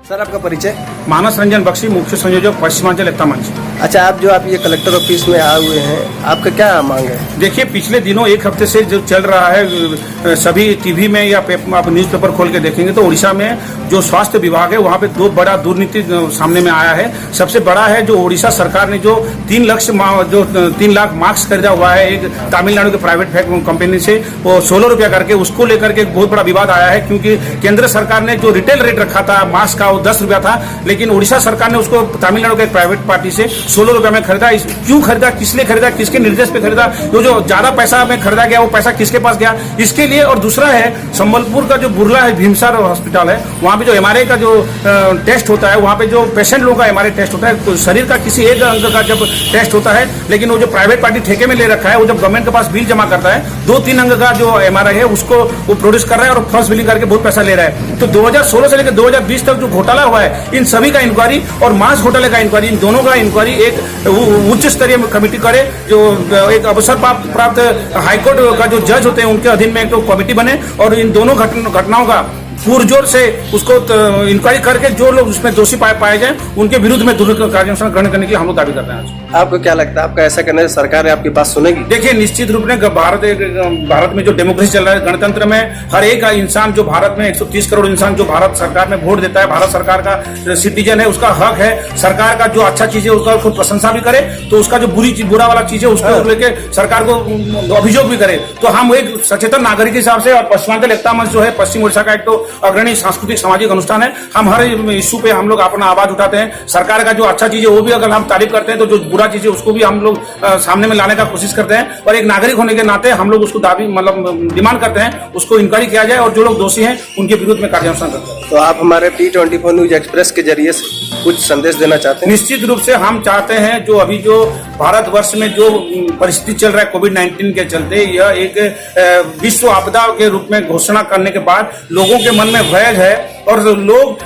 Sir आपका परिचय? मानस रंजन बख्शी, मुख्य संयोजक पश्चिमांचल एकता मंच। अच्छा, आप ये कलेक्टर ऑफिस में आए हुए हैं, आपका क्या मांग है? देखिए, पिछले दिनों एक हफ्ते से जो चल रहा है, सभी टीवी में या आप न्यूज़पेपर खोल के देखेंगे तो उड़ीसा में जो स्वास्थ्य विभाग है वहाँ पे दो बड़ा दुर्नीति सामने में आया है। सबसे बड़ा है जो उड़ीसा सरकार ने जो 3 लाख मास्क खरीदा हुआ है एक तमिलनाडु के प्राइवेट कंपनी से, वो 16 रुपया करके, उसको लेकर के बहुत बड़ा विवाद आया है। क्योंकि केंद्र सरकार ने जो रिटेल रेट रखा था मास्क का वो 10 रुपया था, लेकिन उड़ीसा सरकार ने उसको तमिलनाडु के एक प्राइवेट पार्टी से 16 रुपया में खरीदा। क्यों खरीदा, किसने खरीदा, किसके निर्देश पे खरीदा, जो ज्यादा पैसा में खरीदा गया वो पैसा किसके पास गया, इसके लिए। और दूसरा है संबलपुर का जो बुर्ला है, भीमसार हॉस्पिटल है, वहाँ पे जो एमआरआई का जो टेस्ट होता है, वहाँ पे जो पेशेंट लोगों का एमआरआई टेस्ट होता है, तो शरीर का किसी एक अंग का जब टेस्ट होता है, लेकिन वो जो प्राइवेट पार्टी ठेके में ले रखा है, वो जब गवर्नमेंट के पास बिल जमा करता है 2-3 अंग का जो एमआरआई है उसको वो प्रोड्यूस कर रहा है और फर्स्ट बिलिंग करके बहुत पैसा ले रहा है। तो 2016 से लेकर 2020 तक जो घोटाला हुआ है, इन सभी का इंक्वायरी और मास्क घोटाले का इंक्वायरी, इन दोनों का इंक्वायरी एक उच्च स्तरीय कमेटी करे, जो एक अवसर प्राप्त हाईकोर्ट का जो जज होते हैं उनके अधीन में एक कमेटी बने और इन दोनों घटनाओं का पुरजोर से उसको इंक्वायरी करके जो लोग उसमें दोषी पाए जाए उनके विरुद्ध में तुरंत कार्यानुष्ठान ग्रहण करने की हम लोग दावी करते हैं। आपको क्या लगता है, आपका ऐसा करने से सरकार आपकी बात सुनेगी? देखिए, निश्चित रूप में भारत में जो डेमोक्रेसी चल रहा है, गणतंत्र में हर एक इंसान जो भारत में 130 करोड़ इंसान जो भारत सरकार में वोट देता है, भारत सरकार का सिटीजन है, उसका हक है सरकार का जो अच्छा चीज है उसका खुद प्रशंसा भी करे, तो उसका जो बुरा वाला चीज है उसको लेकर सरकार को अभियोग भी करे। तो हम एक सचेतन नागरिक के हिसाब से, और पश्चिमांचल एकता मंच जो है पश्चिम उड़ीसा का एक तो अग्रणी सांस्कृतिक सामाजिक अनुष्ठान है, हम हर इश्यू पे हम लोग अपना आवाज उठाते हैं। सरकार का जो अच्छा चीज है वो भी अगर हम तारीफ करते हैं, तो जो बुरा चीज है उसको भी हम लोग सामने में लाने का कोशिश करते हैं। और एक नागरिक होने के नाते हम लोग उसको डिमांड करते हैं, उसको इंक्वायरी किया जाए और जो लोग दोषी हैं उनके विरुद्ध में कार्यानुष्ठान करते हैं। तो आप हमारे T24 न्यूज एक्सप्रेस के जरिए से कुछ संदेश देना चाहते हैं? निश्चित रूप से हम चाहते हैं, जो अभी जो भारतवर्ष में जो परिस्थिति चल रहा है कोविड-19 के चलते, यह एक विश्व आपदा के रूप में घोषणा करने के बाद लोगों के मन में भय है। और लोग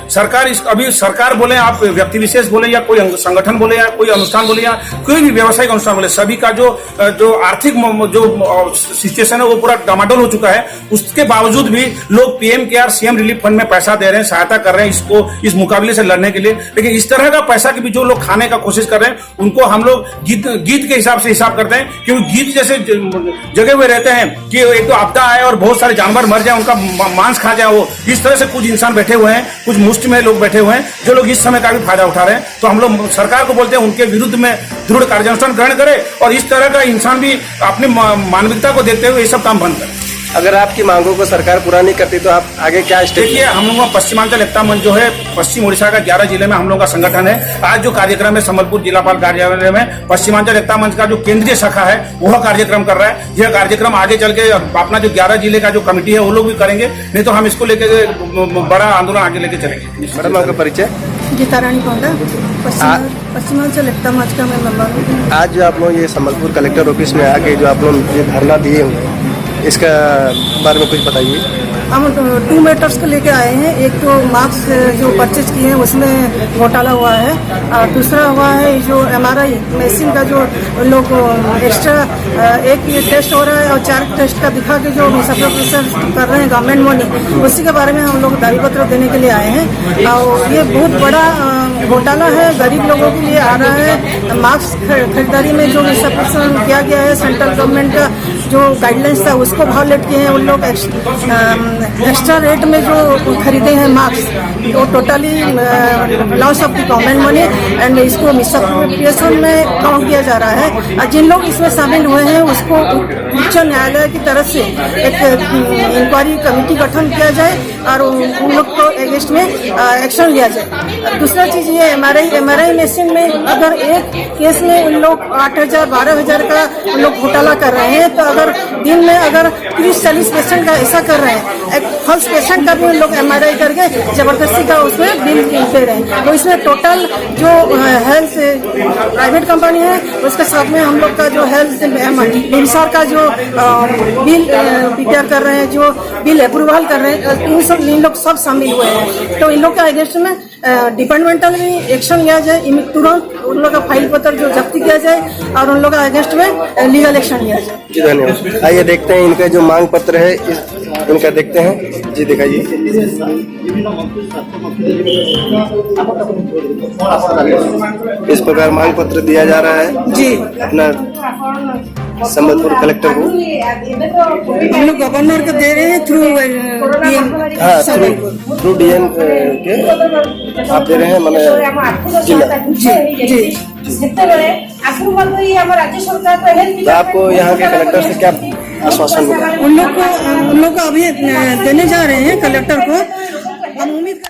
अभी सरकार बोले, आप व्यक्ति विशेष बोले या कोई संगठन बोले या कोई अनुष्ठान बोले या कोई भी व्यवसायिक अनुष्ठान बोले, सभी का जो आर्थिक जो सिचुएशन है वो पूरा डामाडोल हो चुका है। उसके बावजूद भी लोग PM care CM relief fund में पैसा दे रहे हैं, सहायता कर रहे हैं इस मुकाबले से लड़ने के लिए। लेकिन इस तरह का पैसा की भी जो लोग खाने का कोशिश कर रहे हैं उनको हम लोग गीत के हिसाब से हिसाब करते हैं, क्योंकि गीत जैसे जगह हुए रहते हैं कि एक तो आपदा आए और बहुत सारे जानवर मर जाए, उनका मांस खा जाए, वो इस तरह से कुछ इंसान बैठे हुए हैं, कुछ मुष्ट में लोग बैठे हुए हैं जो लोग इस समय का भी फायदा उठा रहे हैं। तो हम लोग सरकार को बोलते हैं उनके विरुद्ध में दृढ़ कार्यानुष्ठान ग्रहण करे और इस तरह का इंसान भी अपनी मानविकता को देखते हुए ये सब काम बंद करे। अगर आपकी मांगों को सरकार पूरा नहीं करती तो आप आगे क्या स्टेप? देखिए, हम लोगों का पश्चिमांचल एकता मंच जो है पश्चिम उड़ीसा का 11 जिले में हम लोगों का संगठन है। आज जो कार्यक्रम है संबलपुर जिलापाल कार्यालय में पश्चिमांचल एकता मंच का जो केंद्रीय शाखा है वह कार्यक्रम कर रहा है। यह कार्यक्रम आगे चल के अपना जो 11 जिले का जो कमेटी है वो लोग भी करेंगे, नहीं तो हम इसको लेकर बड़ा आंदोलन आगे लेके चलेंगे। मैडम, आपका परिचय? गीता रानी पौंडा, पश्चिमांचल एकता मंच का मैं मेंबर हूँ। आज जो आप लोग ये संबलपुर कलेक्टर ऑफिस में आके जो आप लोग ये धरना दिए हुए हैं, इसका बारे में कुछ बताइए। हम 2 मैटर्स को लेके आए हैं। एक तो मास्क जो परचेज किए हैं उसमें घोटाला हुआ है, और दूसरा हुआ है जो एमआरआई मशीन का जो लोग एक्स्ट्रा एक ये टेस्ट हो रहा है और 4 टेस्ट का दिखा के जो मिसअप्रोप्रिएशन कर रहे हैं गवर्नमेंट मनी, उसी के बारे में हम लोग दावी पत्र देने के लिए आए हैं। और ये बहुत बड़ा घोटाला है, गरीब लोगों के लिए आ रहा है। मास्क खरीदारी में जो मिसअप्रोप्रिएशन किया गया है, सेंट्रल गवर्नमेंट का जो गाइडलाइंस था उसको वायलेट किए हैं उन लोग। एक्स्ट्रा रेट में जो खरीदे हैं मास्क, वो totally loss of the government money and इसको मिसअप्रोप्रिएशन में काउंट किया जा रहा है। और जिन लोग इसमें शामिल हुए हैं उसको उच्च न्यायालय की तरफ से एक इंक्वायरी कमेटी गठन किया जाए और उन लोग को अगेंस्ट में एक्शन लिया जाए। दूसरा चीज ये एमआरआई मशीन में अगर एक केस में उन लोग 8,000 12,000 का उन लोग घोटाला कर रहे हैं, तो अगर दिन में अगर 30-40 पेशेंट का ऐसा कर रहे हैं, एक फर्स्ट पेशेंट का भी उन लोग एमआरआई करके जबरदस्ती का उसमें बिल दे रहे हैं। तो इसमें टोटल जो हेल्थ प्राइवेट कंपनी है उसके साथ में हम लोग का जो हेल्थ निमसार का जो बिल प्रिपेयर कर रहे हैं, जो बिल अप्रूवल कर रहे हैं, इन लोग सब शामिल हुए हैं। तो इन लोग के अगेंस्ट में डिपार्टमेंटल भी एक्शन लिया जाए, तुरंत उन लोग का फाइल पत्र जो जब्ती किया जाए और उन लोग का अगेंस्ट में लीगल एक्शन लिया जाए। जी धन्यवाद। आइए देखते हैं इनका जो मांग पत्र है इनका देखते हैं जी, दिखाइए। इस प्रकार मांग पत्र दिया जा रहा है जी। अपना संबलपुर कलेक्टर को। हम लोग गवर्नर को दे रहे हैं थ्रू डीएम। हाँ, थ्रू डीएम के आप दे रहे हैं, मैंने जिला। जी जी। तो आपको यहाँ के कलेक्टर से क्या आश्वासन मिला? उन लोग को अभी देने जा रहे हैं कलेक्टर को। हम उम्मीद